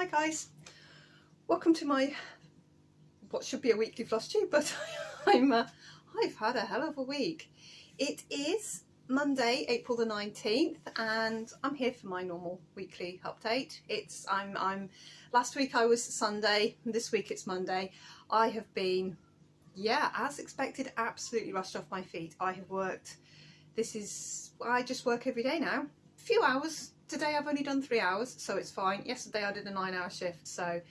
Hi guys, welcome to my what should be a weekly Flosstube, but I've had a hell of a week. It is Monday, April the 19th, and I'm here for my normal weekly update. I'm last week I was Sunday, and this week it's Monday. I have been, as expected, absolutely rushed off my feet. I have worked, I just work every day now, a few hours. Today I've only done 3 hours, so it's fine. Yesterday I did a 9-hour shift, and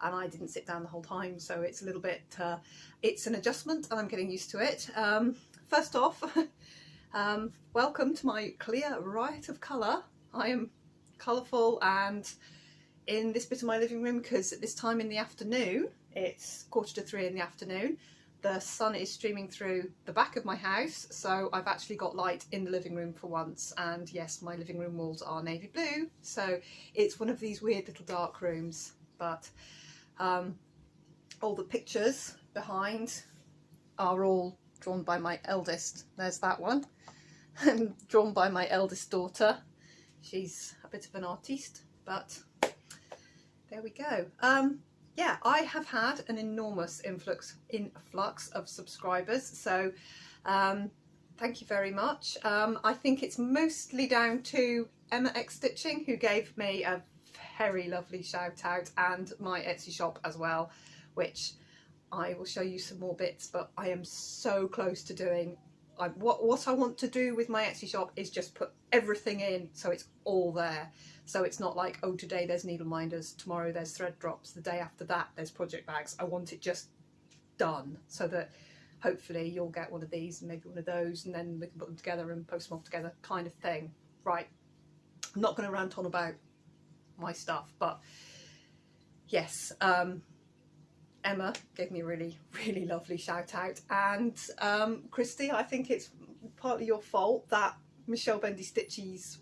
I didn't sit down the whole time, so it's a little bit, it's an adjustment and I'm getting used to it. First off, welcome to my clear riot of colour. I am colourful, and in this bit of my living room, because at this time in the afternoon, it's 2:45 in the afternoon, the sun is streaming through the back of my house, so I've actually got light in the living room for once. And yes, my living room walls are navy blue, so it's one of these weird little dark rooms. But all the pictures behind are all drawn by my eldest. There's that one, and drawn by my eldest daughter. She's a bit of an artiste, but there we go. Yeah, I have had an enormous influx of subscribers, so thank you very much. I think it's mostly down to Emma X Stitching, who gave me a very lovely shout out, and my Etsy shop as well, which I will show you some more bits, but I am so close to doing. What I want to do with my Etsy shop is just put everything in so it's all there. So it's not like, oh, today there's needle minders, tomorrow there's thread drops, the day after that there's project bags. I want it just done so that hopefully you'll get one of these and maybe one of those, and then we can put them together and post them all together, kind of thing. Right, I'm not going to rant on about my stuff, but yes, Emma gave me a really lovely shout out, and Christy, I think it's partly your fault that Michelle Bendy Stitchies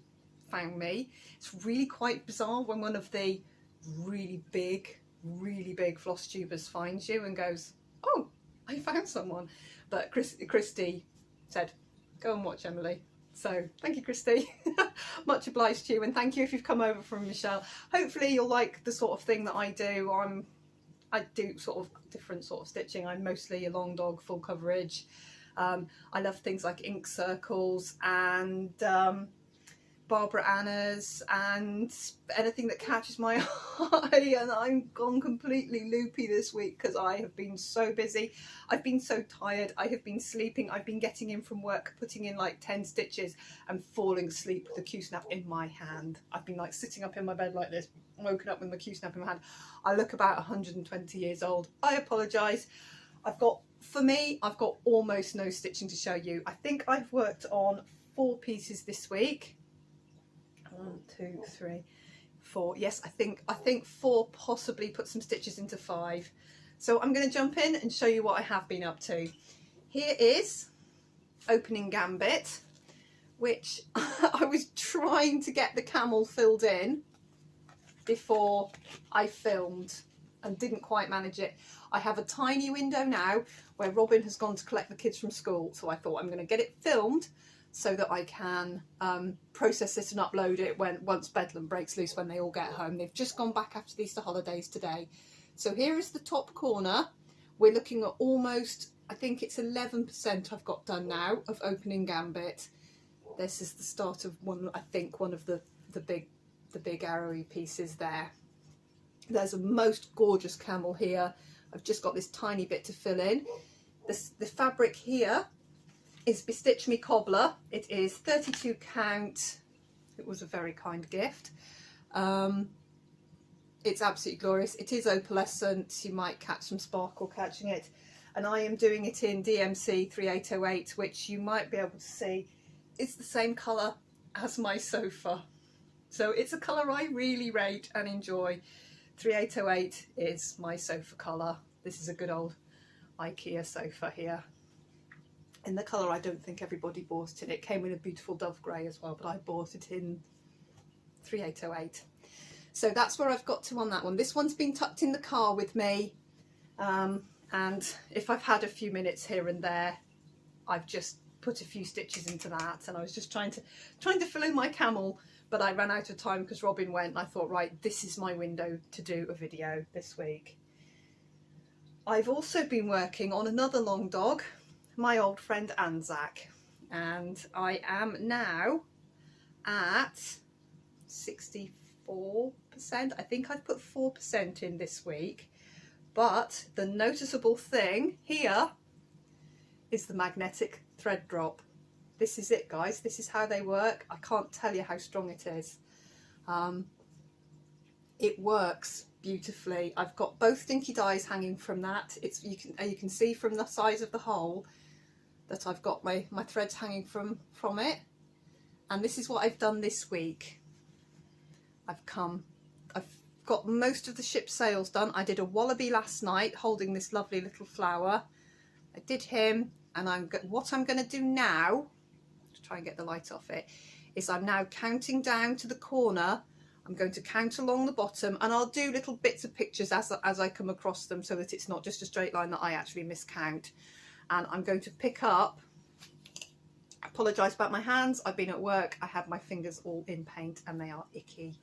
found me. It's really quite bizarre when one of the really big Flosstubers finds you and goes, oh, I found someone. But Christy said, go and watch Emily. So thank you, Christy. Much obliged to you, and thank you if you've come over from Michelle. Hopefully you'll like the sort of thing that I do. I do sort of different sort of stitching. I'm mostly a long dog, full coverage. I love things like ink circles and Barbara Anna's and anything that catches my eye. And I'm gone completely loopy this week because I have been so busy. I've been so tired. I have been sleeping. I've been getting in from work, putting in like 10 stitches and falling asleep with the Q-snap in my hand. I've been like sitting up in my bed like this, woken up with my Q-snap in my hand. I look about 120 years old. I apologise. I've got almost no stitching to show you. I think I've worked on 4 pieces this week. 1, 2, 3, 4. Yes, I think 4, possibly put some stitches into 5. So I'm going to jump in and show you what I have been up to. Here is Opening Gambit, which I was trying to get the camel filled in before I filmed and didn't quite manage it. I have a tiny window now where Robin has gone to collect the kids from school, so I thought I'm going to get it filmed so that I can process this and upload it once Bedlam breaks loose, when they all get home. They've just gone back after the Easter holidays today. So here is the top corner. We're looking at almost, I think it's 11% I've got done now of Opening Gambit. This is the start of one, I think, one of the big arrowy pieces there. There's a most gorgeous camel here. I've just got this tiny bit to fill in. The fabric here is Bestitch Me Cobbler. It is 32 count. It was a very kind gift. It's absolutely glorious. It is opalescent. You might catch some sparkle catching it. And I am doing it in DMC 3808, which you might be able to see. It's the same colour as my sofa. So it's a colour I really rate and enjoy. 3808 is my sofa colour. This is a good old IKEA sofa here. In the colour I don't think everybody bought it in. It came in a beautiful dove grey as well, but I bought it in 3808. So that's where I've got to on that one. This one's been tucked in the car with me, and if I've had a few minutes here and there, I've just put a few stitches into that, and I was just trying to fill in my camel but I ran out of time because Robin went, and I thought, right, this is my window to do a video this week. I've also been working on another long dog, my old friend Anzac, and I am now at 64%. I think I've put 4% in this week, but the noticeable thing here is the magnetic thread drop. This is it, guys. This is how they work. I can't tell you how strong it is. It works beautifully. I've got both dinky dies hanging from that. You can see from the size of the hole that I've got my threads hanging from it. And this is what I've done this week. I've got most of the ship sails done. I did a wallaby last night holding this lovely little flower. I did him, and what I'm going to do now, to try and get the light off it, is I'm now counting down to the corner. I'm going to count along the bottom, and I'll do little bits of pictures as I come across them, so that it's not just a straight line that I actually miscount. And I'm going to pick up, I apologise about my hands, I've been at work, I have my fingers all in paint and they are icky.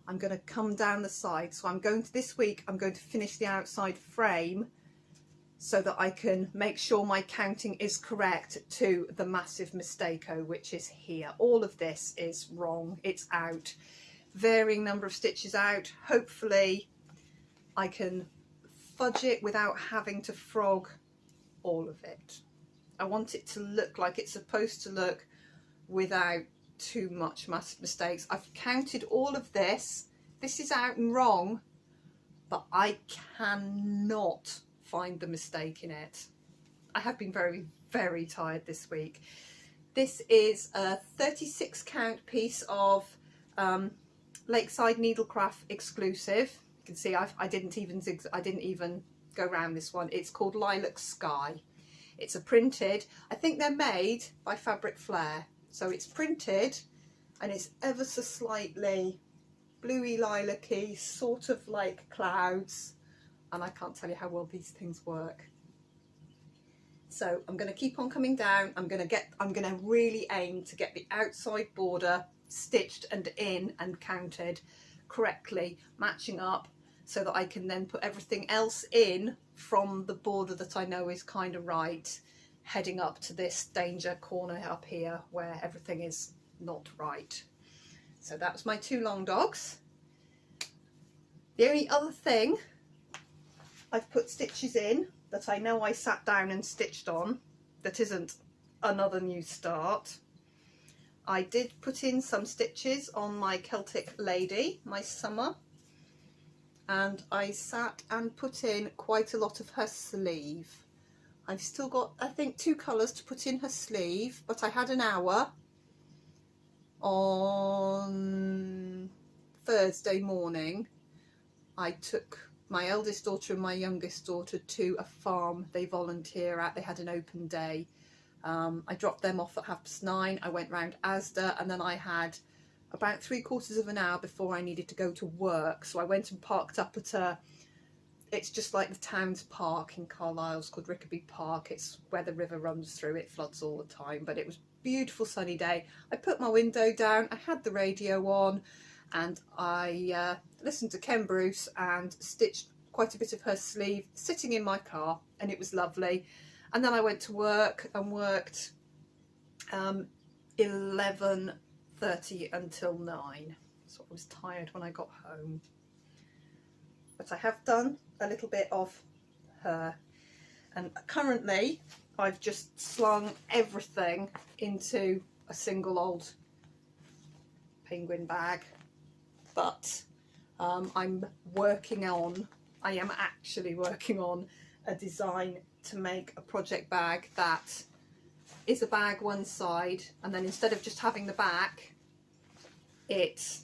I'm going to come down the side, so this week I'm going to finish the outside frame so that I can make sure my counting is correct to the massive mistake-o, which is here. All of this is wrong, it's out. Varying number of stitches out. Hopefully I can fudge it without having to frog all of it. I want it to look like it's supposed to look without too much mistakes. I've counted all of this. This is out and wrong, but I cannot find the mistake in it. I have been very, very tired this week. This is a 36 count piece of Lakeside Needlecraft exclusive. You can see I didn't even go around this one. It's called Lilac Sky. It's a printed, I think they're made by Fabric Flair. So it's printed and it's ever so slightly bluey lilac-y, sort of like clouds, and I can't tell you how well these things work. So I'm going to keep on coming down. I'm going to really aim to get the outside border stitched and in and counted correctly, matching up, so that I can then put everything else in from the border that I know is kind of right, heading up to this danger corner up here where everything is not right. So that's my two long dogs. The only other thing I've put stitches in that I know I sat down and stitched on, that isn't another new start. I did put in some stitches on my Celtic Lady, my summer, and I sat and put in quite a lot of her sleeve. I've still got, I think, 2 colours to put in her sleeve, but I had an hour on Thursday morning. I took my eldest daughter and my youngest daughter to a farm they volunteer at. They had an open day. I dropped them off at 9:30. I went round Asda, and then I had about 3/4 of an hour before I needed to go to work. So I went and parked up at it's just like the town's park in Carlisle. It's called Rickaby Park. It's where the river runs through. It floods all the time, but it was a beautiful sunny day. I put my window down, I had the radio on, and I listened to Ken Bruce and stitched quite a bit of her sleeve sitting in my car, and it was lovely. And then I went to work and worked 11:30 until 9. So I was tired when I got home. But I have done a little bit of her, and currently I've just slung everything into a single old penguin bag. But I am actually working on a design to make a project bag that is a bag one side, and then instead of just having the back, it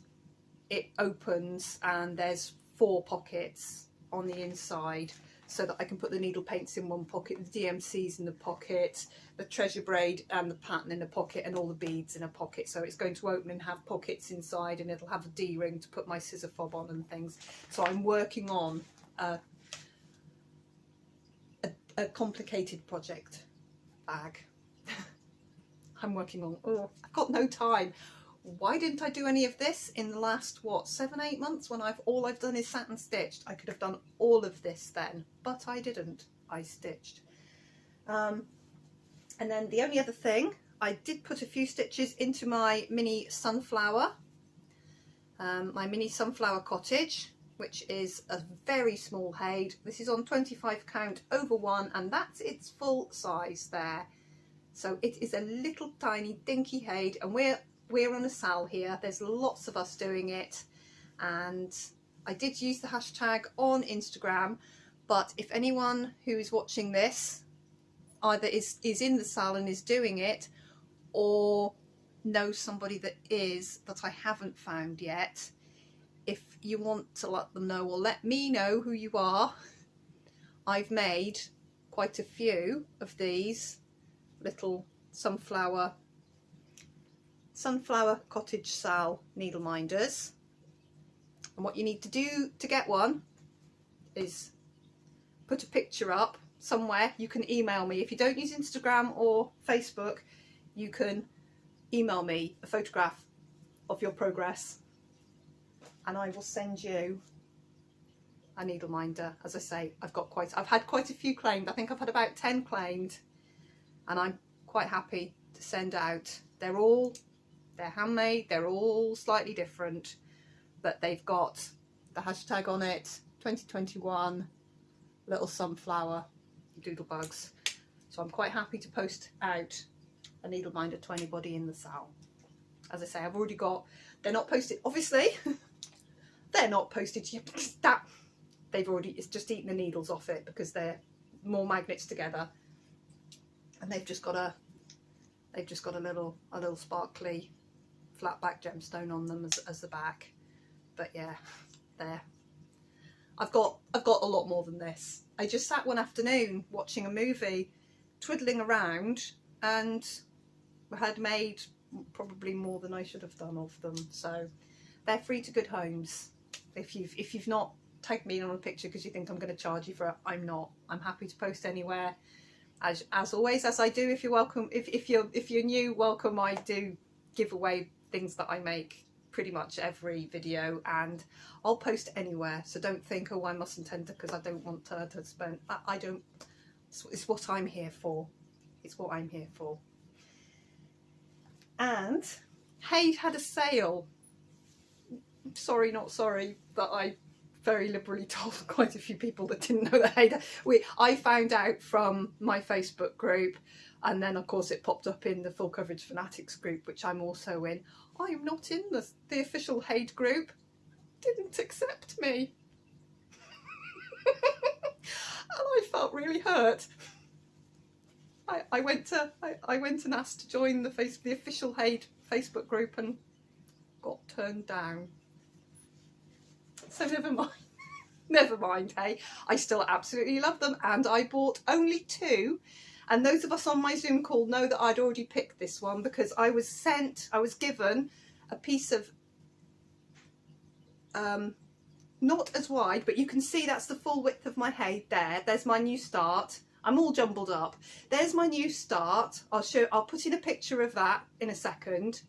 opens and there's 4 pockets on the inside, so that I can put the needle paints in one pocket, the DMCs in the pocket, the treasure braid and the pattern in a pocket, and all the beads in a pocket. So it's going to open and have pockets inside, and it'll have a D-ring to put my scissor fob on and things. So I'm working on a complicated project bag. I'm working on, I've got no time. why didn't I do any of this in the last, what, 7-8 months when all I've done is sat and stitched? I could have done all of this then, but I didn't. I stitched. And then the only other thing, I did put a few stitches into my mini sunflower, cottage, which is a very small hade. This is on 25 count over 1, and that's its full size there. So it is a little tiny dinky hade, and we're on a sal here. There's lots of us doing it, and I did use the hashtag on Instagram, but if anyone who is watching this either is in the sal and is doing it, or knows somebody that I haven't found yet, if you want to let them know or let me know who you are, I've made quite a few of these little sunflower cottage sal needle minders, and what you need to do to get one is put a picture up somewhere. You can email me if you don't use Instagram or Facebook. You can email me a photograph of your progress and I will send you a needle minder. As I say, I've had quite a few claimed. I think I've had about 10 claimed, and I'm quite happy to send out. They're handmade, they're all slightly different, but they've got the hashtag on it, 2021 little sunflower doodlebugs. So I'm quite happy to post out a needle minder to anybody in the sal. As I say, I've already got, they're not posted, obviously, they're not posted yet because it's just eaten the needles off it because they're more magnets together, and they've just got a little sparkly flat back gemstone on them as the back. But yeah, there. I've got a lot more than this. I just sat one afternoon watching a movie, twiddling around, and had made probably more than I should have done of them. So they're free to good homes. If you've not tagged me on a picture because you think I'm going to charge you for it, I'm not. I'm happy to post anywhere. As always, as I do, if you're welcome, if you're new, welcome. I do give away things that I make pretty much every video, and I'll post anywhere. So don't think, oh, I mustn't enter because I don't want her to spend. I don't. It's what I'm here for. It's what I'm here for. And Hade had a sale. Sorry, not sorry, but I very liberally told quite a few people that didn't know that I found out from my Facebook group, and then of course it popped up in the Full Coverage Fanatics group, which I'm also in. I'm not in the official Hade group. Didn't accept me. And I felt really hurt. I went and asked to join the official Hade Facebook group and got turned down. So never mind. Never mind, hey. I still absolutely love them, and I bought only 2. And those of us on my Zoom call know that I'd already picked this one because I was given a piece of, not as wide, but you can see that's the full width of my Hade there. There's my new start. I'm all jumbled up. There's my new start. I'll put in a picture of that in a second.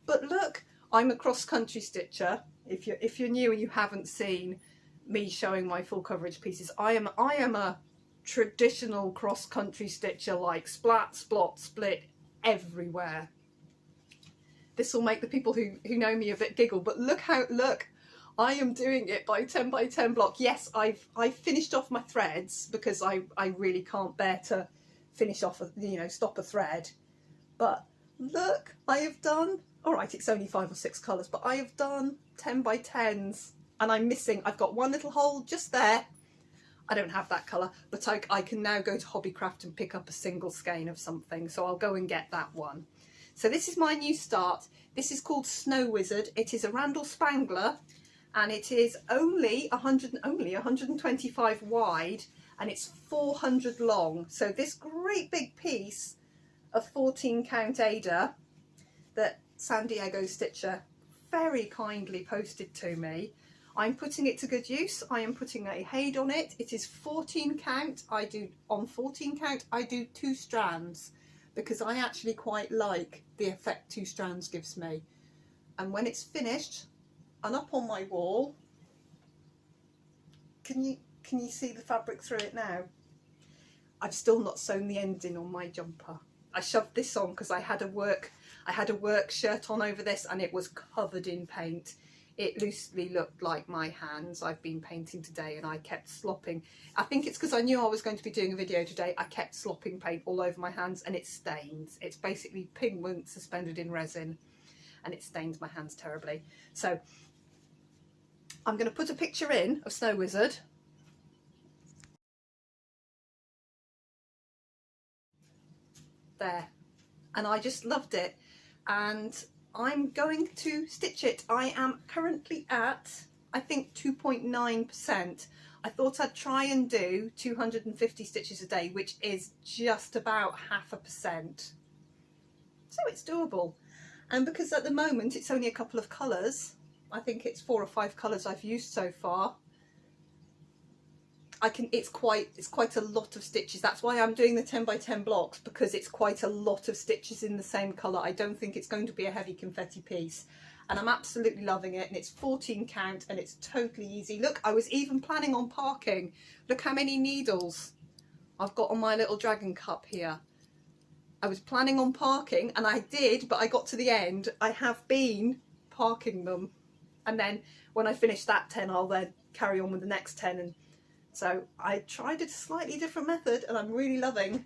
But look, I'm a cross-country stitcher. If you're new and you haven't seen me showing my full coverage pieces, I am a traditional cross-country stitcher, like splat, splot, split everywhere. This will make the people who know me a bit giggle, but look, I am doing it by 10 by 10 block. Yes, I've finished off my threads because I really can't bear to finish off stop a thread. But look, I have done, all right, it's only 5 or 6 colours, but I have done 10 by 10s, and I've got one little hole just there. I don't have that colour, but I can now go to Hobbycraft and pick up a single skein of something, so I'll go and get that one. So this is my new start. This is called Snow Wizard. It is a Randall Spangler, and it is only 125 wide, and it's 400 long. So this great big piece of 14 count Ada that San Diego Stitcher very kindly posted to me, I'm putting it to good use. I am putting a Hade on it. It is 14 count. On 14 count I do 2 strands because I actually quite like the effect 2 strands gives me. and when it's finished and up on my wall, can you see the fabric through it now? I've still not sewn the ends in on my jumper. I shoved this on because I had a work shirt on over this and it was covered in paint. It loosely looked like my hands. I've been painting today and I kept slopping. I think it's because I knew I was going to be doing a video today. I kept slopping paint all over my hands and it stains. It's basically pigment suspended in resin and it stains my hands terribly. So I'm going to put a picture in of Snow Wizard. There. And I just loved it. And I'm going to stitch it. I am currently at, I think, 2.9%. I thought I'd try and do 250 stitches a day, which is just about 0.5%. So it's doable. And because at the moment it's only a couple of colours, I think it's 4 or 5 colours I've used so far, it's quite a lot of stitches. That's why I'm doing the 10 by 10 blocks, because it's quite a lot of stitches in the same colour. I don't think it's going to be a heavy confetti piece, and I'm absolutely loving it. And it's 14 count and it's totally easy. Look, I was even planning on parking. Look how many needles I've got on my little dragon cup here. I was planning on parking, and I did, but I got to the end. I have been parking them, and then when I finish that 10 I'll then carry on with the next 10. And so I tried a slightly different method and I'm really loving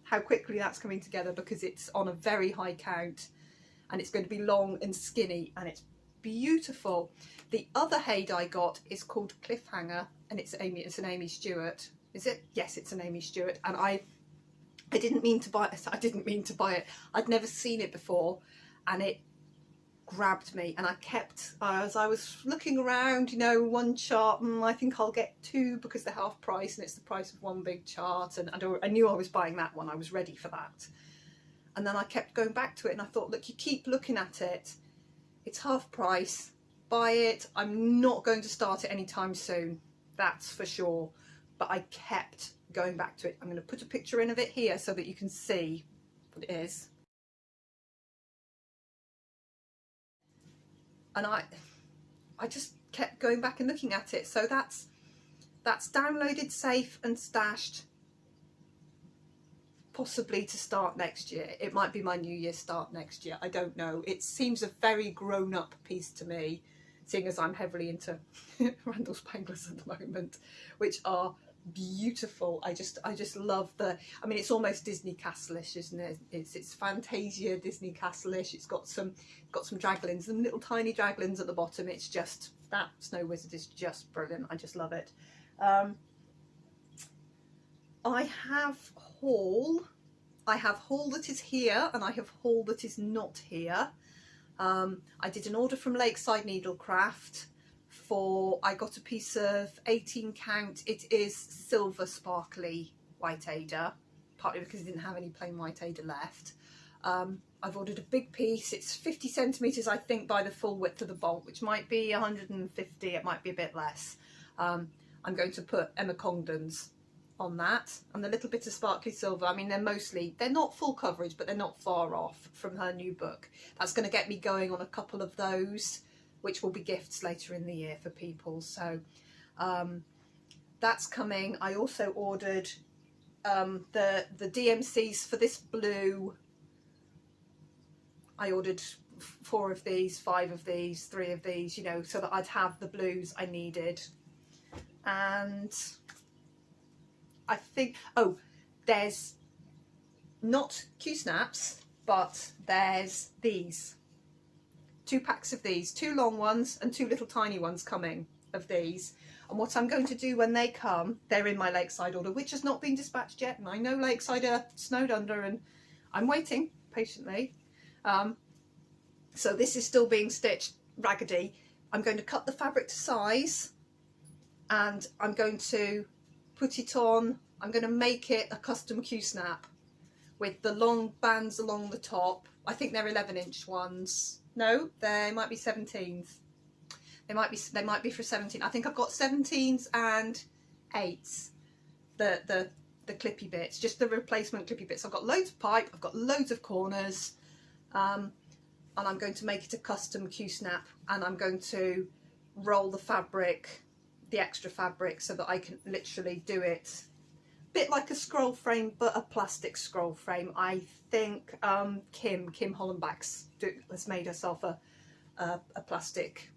how quickly that's coming together, because it's on a very high count and it's going to be long and skinny and it's beautiful. The other Haid I got is called Cliffhanger, and it's an Amy Stewart. Is it? Yes, it's an Amy Stewart. And I didn't mean to buy it. I didn't mean to buy it. I'd never seen it before and it grabbed me, and I kept, as I was looking around, you know, one chart, I think I'll get 2 because they're half price and it's the price of one big chart, and I knew I was buying that one. I was ready for that. And then I kept going back to it and I thought, look, you keep looking at it, it's half price, buy it. I'm not going to start it anytime soon, that's for sure, but I kept going back to it. I'm going to put a picture in of it here so that you can see what it is. And I just kept going back and looking at it. So that's downloaded, safe and stashed, possibly to start next year. It might be my New Year start next year, I don't know. It seems a very grown-up piece to me, seeing as I'm heavily into Randall Spanglers at the moment, which are beautiful. I just love the, I mean, it's almost Disney Castle-ish, isn't it? It's Fantasia Disney Castle-ish. It's got some draglins, some little tiny draglins at the bottom. It's just, that Snow Wizard is just brilliant. I just love it. I have haul that is here and I have haul that is not here. I did an order from Lakeside Needlecraft for, I got a piece of 18 count. It is silver sparkly white Aida, partly because I didn't have any plain white Aida left. I've ordered a big piece. It's 50 centimetres, I think, by the full width of the bolt, which might be 150, it might be a bit less. I'm going to put Emma Congdon's on that, and the little bit of sparkly silver. I mean, they're not full coverage, but they're not far off from her new book. That's going to get me going on a couple of those, which will be gifts later in the year for people. So that's coming. I also ordered the DMCs for this blue. I ordered 4 of these, 5 of these, 3 of these, you know, so that I'd have the blues I needed. And I think, oh, there's not Q-snaps, but there's these. 2 packs of these, 2 long ones and 2 little tiny ones coming of these. And what I'm going to do when they come, they're in my Lakeside order, which has not been dispatched yet. And I know Lakeside are snowed under and I'm waiting patiently. So this is still being stitched raggedy. I'm going to cut the fabric to size and I'm going to put it on. I'm going to make it a custom Q-snap with the long bands along the top. I think they're 11-inch ones. No, they might be 17s. They might be for 17. I think I've got 17s and 8s. The clippy bits, just the replacement clippy bits. I've got loads of pipe. I've got loads of corners. and I'm going to make it a custom Q-snap, and I'm going to roll the fabric, the extra fabric, so that I can literally do it a bit like a scroll frame, but a plastic scroll frame. I think Kim Hollenbach's has made herself a plastic,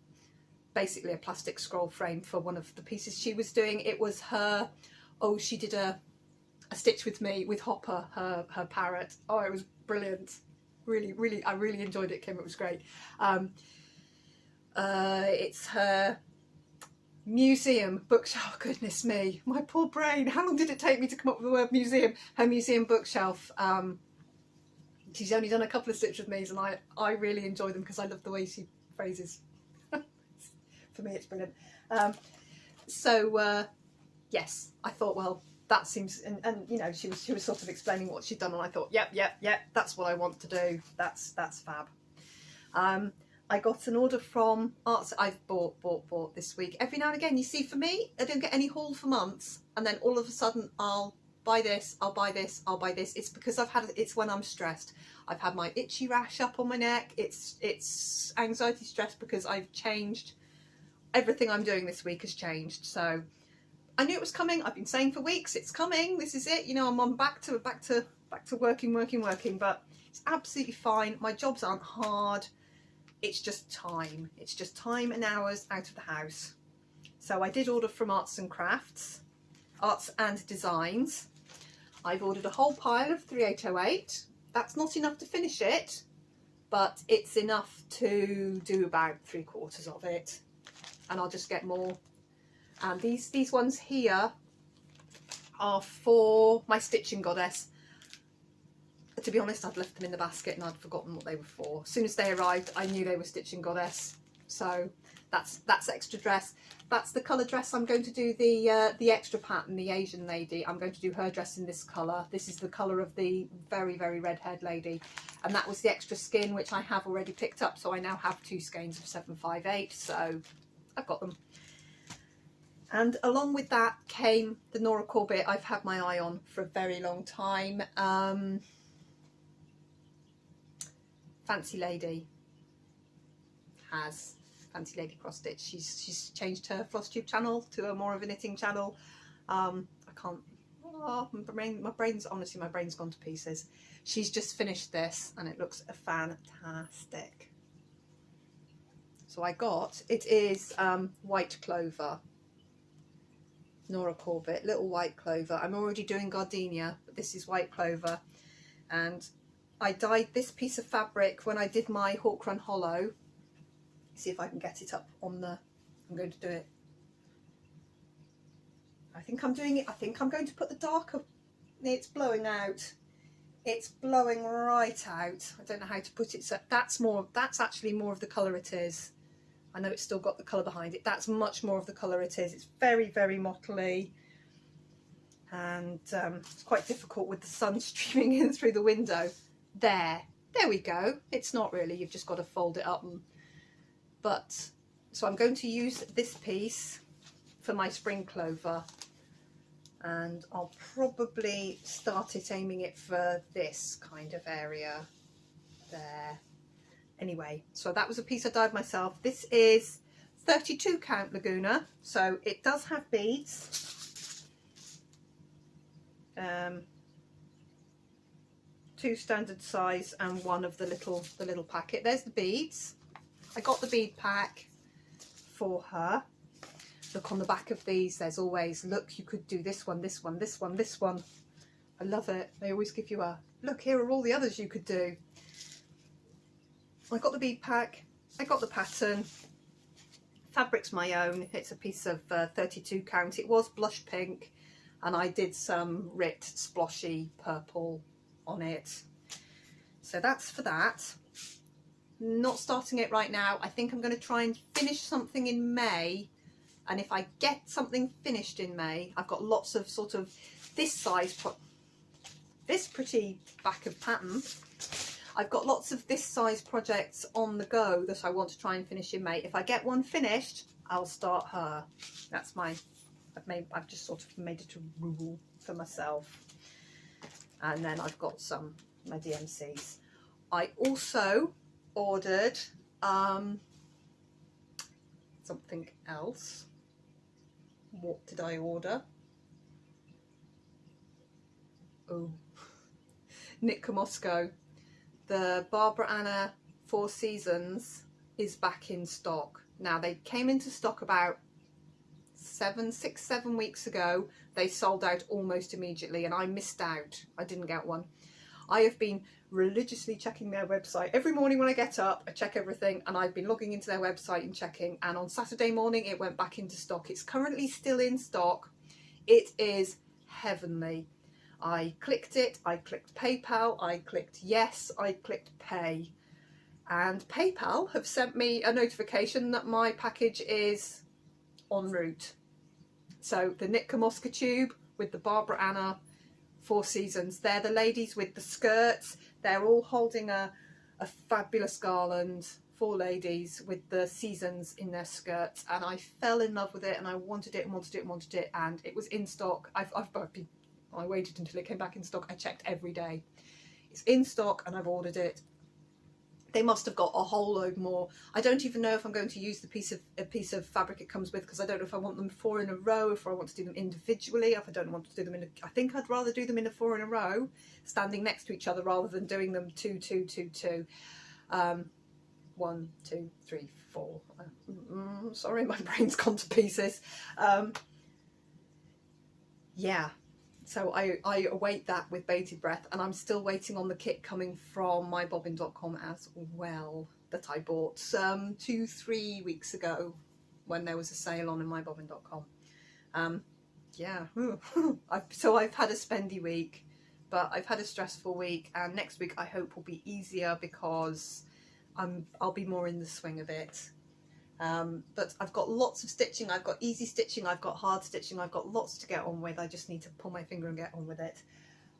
basically a plastic scroll frame for one of the pieces she was doing. It was her, oh, she did a stitch with me with Hopper, her parrot. Oh, it was brilliant. Really, I really enjoyed it, Kim. It was great. It's her museum bookshelf. Oh, goodness me, my poor brain. How long did it take me to come up with the word museum? Her museum bookshelf. She's only done a couple of stitches with me, and I really enjoy them because I love the way she phrases. For me, it's brilliant. Yes, I thought, well, that seems, and you know, she was sort of explaining what she'd done, and I thought, yep, that's what I want to do. That's fab. I got an order from Arts. I've bought this week. Every now and again, you see, for me, I don't get any haul for months, and then all of a sudden I'll buy this, I'll buy this, I'll buy this. It's because it's when I'm stressed. I've had my itchy rash up on my neck. It's anxiety stress because I've changed. Everything I'm doing this week has changed. So I knew it was coming. I've been saying for weeks, it's coming. This is it. You know, I'm on back to working, but it's absolutely fine. My jobs aren't hard. It's just time. It's just time and hours out of the house. So I did order from Arts and Crafts, Arts and Designs. I've ordered a whole pile of 3808. That's not enough to finish it, but it's enough to do about 3/4 of it. And I'll just get more. And these ones here are for my Stitching Goddess. To be honest, I'd left them in the basket and I'd forgotten what they were for. As soon as they arrived, I knew they were Stitching Goddess. So that's extra dress. That's the colour dress. I'm going to do the extra pattern, the Asian lady. I'm going to do her dress in this colour. This is the colour of the very red-haired lady. And that was the extra skin, which I have already picked up. So I now have 2 skeins of 758. So I've got them. And along with that came the Nora Corbett I've had my eye on for a very long time. Fancy Lady Cross Stitch. She's changed her Flosstube channel to a more of a knitting channel. I can't. Oh, my brain's honestly, my brain's gone to pieces. She's just finished this, and it looks fantastic. So I got, it is White Clover. Nora Corbett, Little White Clover. I'm already doing Gardenia, but this is White Clover. And I dyed this piece of fabric when I did my Hawk Run Hollow. See if I can get it up on the, I'm going to do it. I think I'm doing it, I think I'm going to put the darker, it's blowing out. It's blowing right out. I don't know how to put it, so that's actually more of the colour it is. I know it's still got the colour behind it. That's much more of the colour it is. It's very mottly, and it's quite difficult with the sun streaming in through the window. There we go. It's not really, you've just got to fold it up. So I'm going to use this piece for my Spring Clover, and I'll probably start aiming it for this kind of area there. Anyway, so that was a piece I dyed myself. This is 32 count Laguna, so it does have beads. 2 standard size and 1 of the little packet. There's the beads. I got the bead pack for her. Look on the back of these, there's always, look, you could do this one, this one, this one, this one. I love it. They always give you a, look, here are all the others you could do. I got the bead pack, I got the pattern, fabric's my own, it's a piece of 32 count, it was blush pink, and I did some Rit sploshy purple on it. So that's for that. Not starting it right now. I think I'm going to try and finish something in May, and if I get something finished in May, I've got lots of sort of this size, this pretty back of pattern. I've got lots of this size projects on the go that I want to try and finish in May. If I get one finished, I'll start her. That's my, I've just sort of made it a rule for myself. And then I've got my DMCs. I also ordered something else. What did I order? Oh, Nitka Moscow. The Barbara Anna Four Seasons is back in stock. Now, they came into stock about 7 weeks ago. They sold out almost immediately and I missed out. I didn't get one. I have been religiously checking their website. Every morning when I get up, I check everything, and I've been logging into their website and checking, and on Saturday morning it went back into stock. It's currently still in stock. It is heavenly. I clicked it, I clicked PayPal, I clicked yes, I clicked pay, and PayPal have sent me a notification that my package is en route. So the Nitka Moscow tube with the Barbara Anna Four Seasons, they're the ladies with the skirts. They're all holding a fabulous garland, 4 ladies with the seasons in their skirts, and I fell in love with it, and I wanted it and wanted it and wanted it, and it was in stock. I waited until it came back in stock. I checked every day. It's in stock and I've ordered it. They must have got a whole load more. I don't even know if I'm going to use the piece of fabric it comes with, because I don't know if I want them 4 in a row, if I want to do them individually, if I don't want to do them in I think I'd rather do them in a 4 in a row, standing next to each other, rather than doing them 2, 2, 2, 2. 1, 2, 3, 4. Sorry, my brain's gone to pieces. Yeah. So I await that with bated breath, and I'm still waiting on the kit coming from mybobbin.com as well, that I bought 2-3 weeks ago when there was a sale on in mybobbin.com. Yeah, so I've had a spendy week, but I've had a stressful week, and next week I hope will be easier because I'll be more in the swing of it. But I've got lots of stitching. I've got easy stitching, I've got hard stitching, I've got lots to get on with. I just need to pull my finger and get on with it.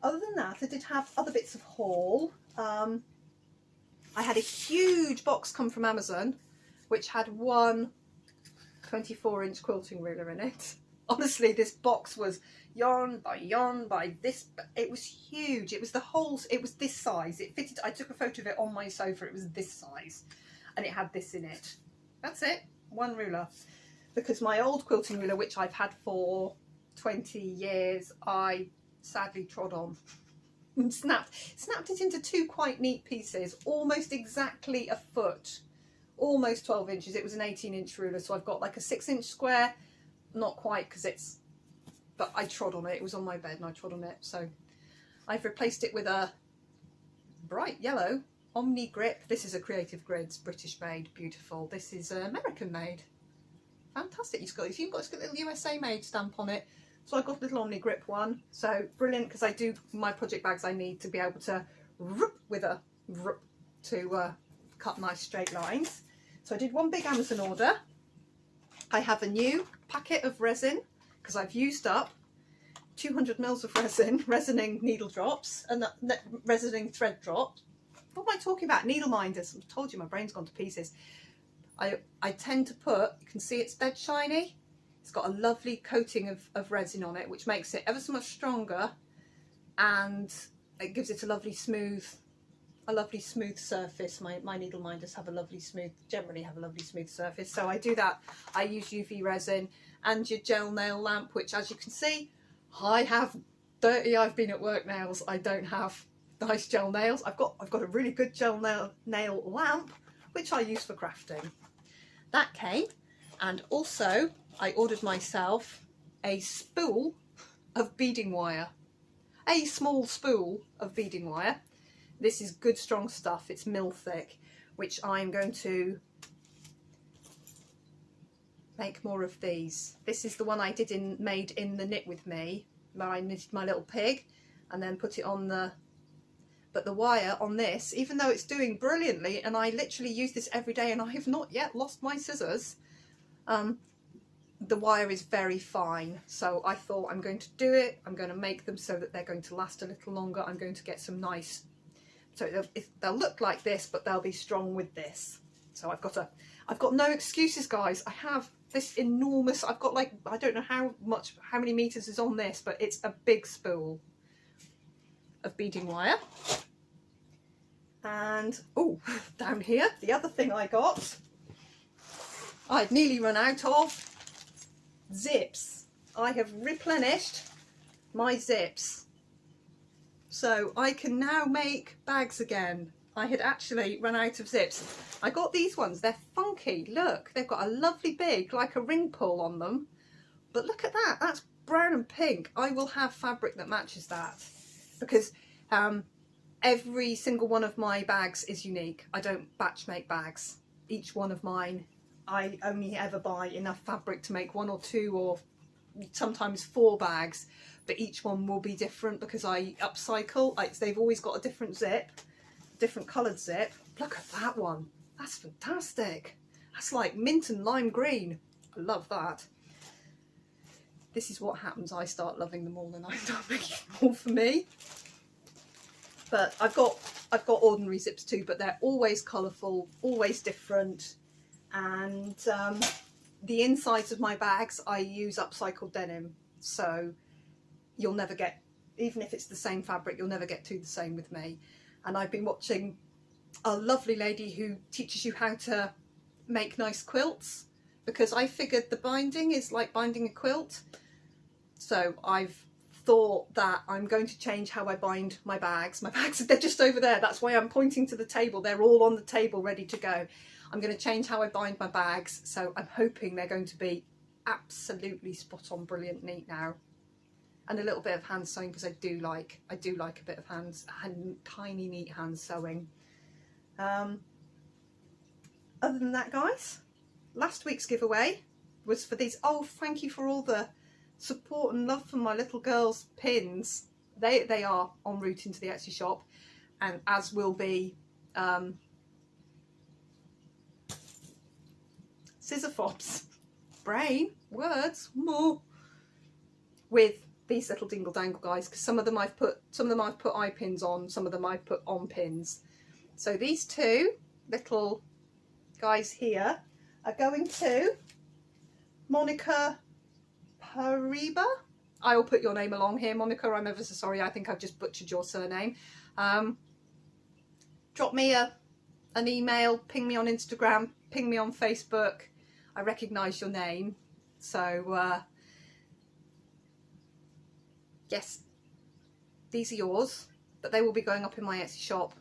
Other than that, I did have other bits of haul. I had a huge box come from Amazon which had one 24-inch quilting ruler in it. Honestly, this box was yarn by this. It was huge. It was it was this size. It fitted. I took a photo of it on my sofa. It was this size, and it had this in it. That's it, one ruler. Because my old quilting ruler, which I've had for 20 years, I sadly trod on and snapped it into 2 quite neat pieces, almost exactly a foot, almost 12 inches. It was an 18-inch ruler, so I've got like a 6-inch square, not quite, because but I trod on it. It was on my bed and I trod on it. So I've replaced it with a bright yellow Omni Grip. This is a Creative Grids, British made, beautiful. This is American made. Fantastic. It's got a little USA made stamp on it. So I got a little Omni Grip one. So brilliant, because I do my project bags, I need to be able to with a to cut nice straight lines. So I did one big Amazon order. I have a new packet of resin, because I've used up 200 mils of resin, resining needle drops and resining thread drops. What am I talking about? Needle minders. I told you my brain's gone to pieces. I tend to put, you can see it's dead shiny. It's got a lovely coating of resin on it, which makes it ever so much stronger, and it gives it a lovely smooth surface. My needle minders have a lovely smooth, generally have a lovely smooth surface. So I do that. I use UV resin and your gel nail lamp, which, as you can see, I have dirty I've been at work nails. I don't have nice gel nails. I've got a really good gel nail lamp, which I use for crafting. That came, and also I ordered myself a spool of beading wire, a small spool of beading wire. This is good strong stuff. It's mil thick, which I'm going to make more of these. This is the one I made in the Knit With Me, where I knitted my little pig and then put it on the. But the wire on this, even though it's doing brilliantly, and I literally use this every day and I have not yet lost my scissors, the wire is very fine. So I thought, I'm going to do it. I'm going to make them so that they're going to last a little longer. I'm going to get some nice, so they'll look like this, but they'll be strong with this. So I've got no excuses, guys. I have this enormous, I've got like, I don't know how many meters is on this, but it's a big spool of beading wire. And oh, down here, the other thing I got, I'd nearly run out of zips. I have replenished my zips, so I can now make bags again. I had actually run out of zips. I got these ones, they're funky. Look, they've got a lovely big, like a ring pull on them. But look at that, that's brown and pink. I will have fabric that matches that, because every single one of my bags is unique. I don't batch make bags. Each one of mine, I only ever buy enough fabric to make 1 or 2 or sometimes 4 bags, but each one will be different because I upcycle. They've always got a different zip, different coloured zip. Look at that one, that's fantastic. That's like mint and lime green. I love that. This is what happens, I start loving them all and I start making more for me. But I've got ordinary zips too, but they're always colourful, always different. And the insides of my bags, I use upcycled denim, so you'll never get, even if it's the same fabric, you'll never get 2 the same with me. And I've been watching a lovely lady who teaches you how to make nice quilts, because I figured the binding is like binding a quilt. So I've thought that I'm going to change how I bind my bags. My bags, they're just over there. That's why I'm pointing to the table. They're all on the table ready to go. I'm going to change how I bind my bags. So I'm hoping they're going to be absolutely spot on, brilliant, neat now. And a little bit of hand sewing, because I do like a bit of tiny neat hand sewing. Other than that, guys, last week's giveaway was for these. Oh, thank you for all the support and love from my little girls' pins. They are en route into the Etsy shop, and as will be scissor fobs, brain, words, more, with these little dingle dangle guys, because some of them I've put eye pins on, some of them I've put on pins. So these 2 little guys here are going to Monica Pariba. I will put your name along here, Monica. I'm ever so sorry, I think I've just butchered your surname. Drop me an email, ping me on Instagram, ping me on Facebook. I recognise your name. So yes, these are yours, but they will be going up in my Etsy shop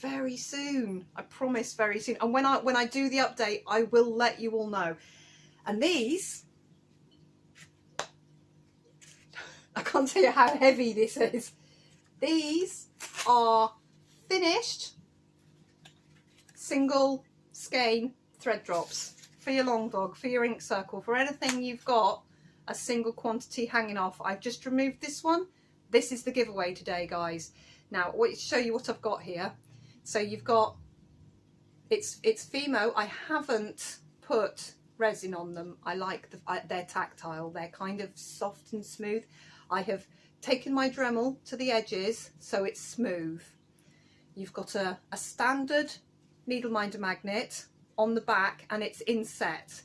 very soon. I promise, very soon. And when I do the update, I will let you all know. And these, I can't tell you how heavy this is. These are finished single skein thread drops for your long dog, for your ink circle, for anything you've got a single quantity hanging off. I've just removed this one. This is the giveaway today, guys. Now, I want to show you what I've got here. So you've got, it's Fimo. I haven't put resin on them. I like they're tactile. They're kind of soft and smooth. I have taken my Dremel to the edges so it's smooth. You've got a standard needle minder magnet on the back, and it's inset,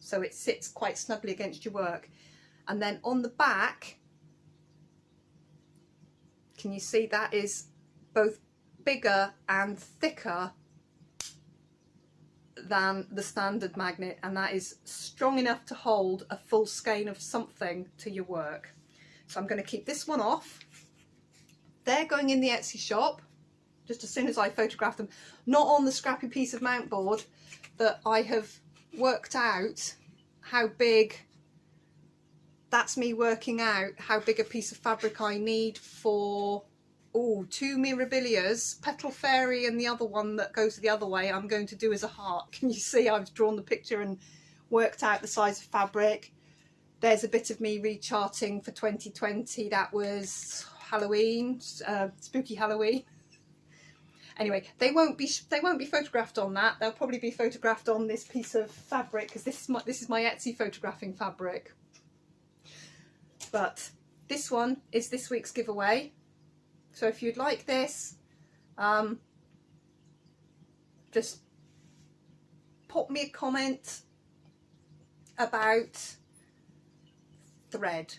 so it sits quite snugly against your work. And then on the back, can you see that is both bigger and thicker than the standard magnet, and that is strong enough to hold a full skein of something to your work. So I'm going to keep this one off. They're going in the Etsy shop just as soon as I photograph them, not on the scrappy piece of mount board that I have worked out how big. That's me working out how big a piece of fabric I need for 2 mirabilias, Petal Fairy, and the other one that goes the other way I'm going to do as a heart. Can you see I've drawn the picture and worked out the size of fabric? There's a bit of me recharting for 2020. That was Halloween, spooky Halloween. Anyway, they won't be photographed on that. They'll probably be photographed on this piece of fabric, because this is my Etsy photographing fabric. But this one is this week's giveaway. So if you'd like this, just pop me a comment about thread.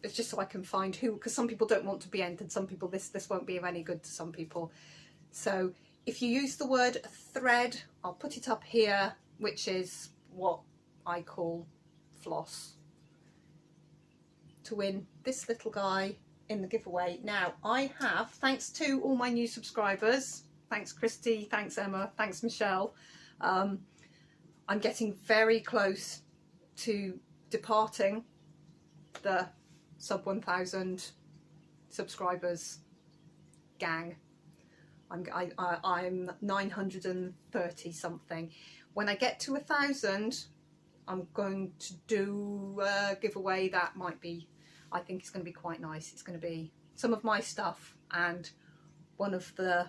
it's just so I can find who, because some people don't want to be entered, some people this won't be of any good to some people. So if you use the word thread, I'll put it up here, which is what I call floss, to win this little guy in the giveaway. Now I have, thanks to all my new subscribers, thanks Christy, thanks Emma, thanks Michelle, I'm getting very close to departing the sub 1,000 subscribers gang. I'm 930 something. When I get to 1,000, I'm going to do a giveaway that might be, I think it's going to be quite nice. It's going to be some of my stuff and one of the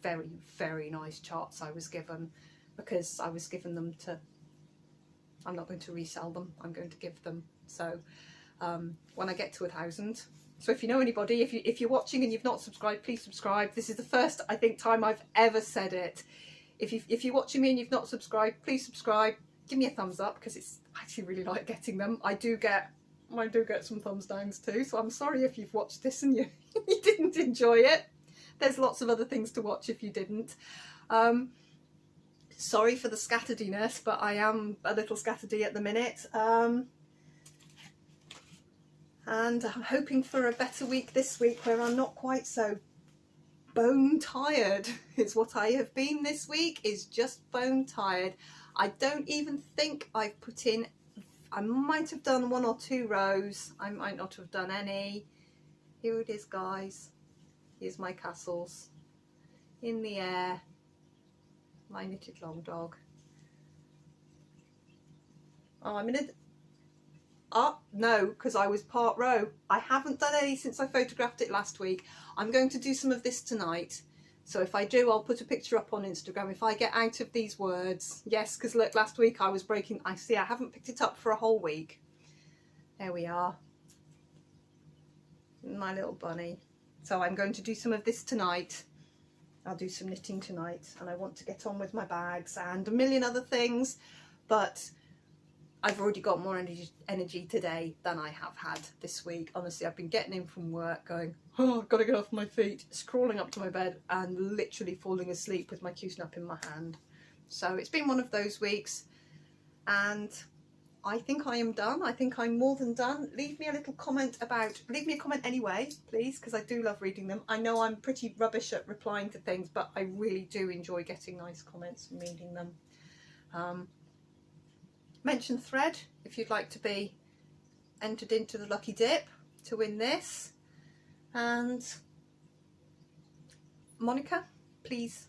very, very nice charts I was given, because I was given them to, I'm not going to resell them, I'm going to give them. So when I get to 1,000, so if you know anybody, if you're watching and you've not subscribed, please subscribe. This is the first, I think, time I've ever said it. If you're watching me and you've not subscribed, please subscribe. Give me a thumbs up, because it's I actually really like getting them. I do get some thumbs downs too, so I'm sorry if you've watched this and you you didn't enjoy it. There's lots of other things to watch if you didn't. Sorry for the scatterdiness, but I am a little scatterdy at the minute. And I'm hoping for a better week this week where I'm not quite so bone tired. Is what I have been this week, is just bone tired. I don't even think I've put in, I might have done 1 or 2 rows, I might not have done any. Here it is, guys. Here's my castles in the air, my knitted long dog. Oh, I'm in a, oh no, because I was part row. I haven't done any since I photographed it last week. I'm going to do some of this tonight. So if I do, I'll put a picture up on Instagram if I get out of these words. Yes, because look, last week I was breaking, I see I haven't picked it up for a whole week. There we are. My little bunny. So I'm going to do some of this tonight. I'll do some knitting tonight, and I want to get on with my bags and a million other things, but I've already got more energy today than I have had this week. Honestly, I've been getting in from work going, oh, I've got to get off my feet, crawling up to my bed and literally falling asleep with my Q-snap in my hand. So it's been one of those weeks, and I think I am done. I think I'm more than done. Leave me a little comment leave me a comment anyway, please, because I do love reading them. I know I'm pretty rubbish at replying to things, but I really do enjoy getting nice comments and reading them. Mention thread if you'd like to be entered into the lucky dip to win this. And Monica, please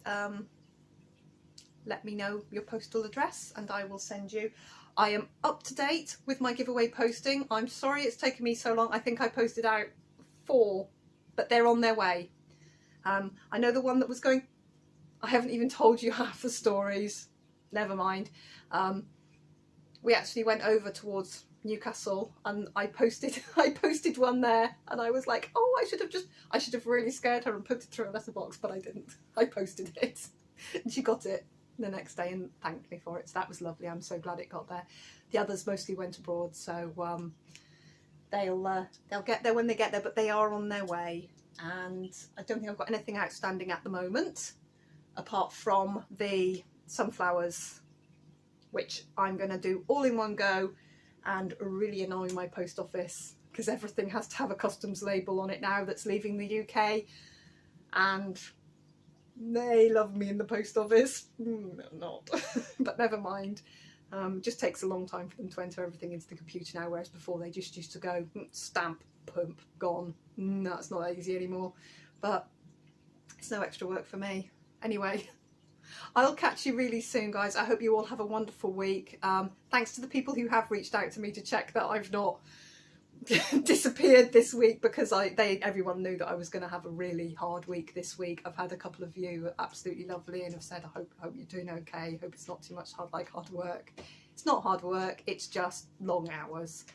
let me know your postal address and I will send you. I am up to date with my giveaway posting. I'm sorry it's taken me so long. I think I posted out 4, but they're on their way. I know the one that was going, I haven't even told you half the stories. Never mind. We actually went over towards Newcastle and I posted one there, and I was like, oh, I should have really scared her and put it through a letterbox, but I didn't. I posted it and she got it the next day and thanked me for it, so that was lovely. I'm so glad it got there. The others mostly went abroad, so they'll get there when they get there, but they are on their way. And I don't think I've got anything outstanding at the moment apart from the sunflowers, which I'm going to do all in one go and really annoy my post office, because everything has to have a customs label on it now that's leaving the UK, and they love me in the post office. No, not. But never mind. It just takes a long time for them to enter everything into the computer now, whereas before they just used to go stamp, pump, gone. No, it's not that easy anymore, but it's no extra work for me. Anyway, I'll catch you really soon, guys. I hope you all have a wonderful week. Thanks to the people who have reached out to me to check that I've not disappeared this week, because everyone knew that I was going to have a really hard week this week. I've had a couple of you absolutely lovely and have said, I hope you're doing okay. Hope it's not too much hard work. It's not hard work, it's just long hours.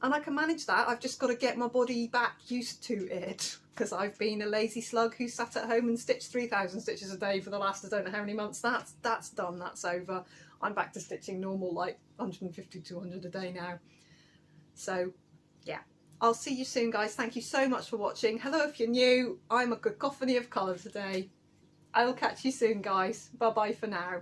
And I can manage that. I've just got to get my body back used to it, because I've been a lazy slug who sat at home and stitched 3,000 stitches a day for the last I don't know how many months. That's done, that's over. I'm back to stitching normal, like 150, 200 a day now. So yeah, I'll see you soon, guys. Thank you so much for watching. Hello if you're new. I'm a cacophony of colour today. I will catch you soon, guys. Bye bye for now.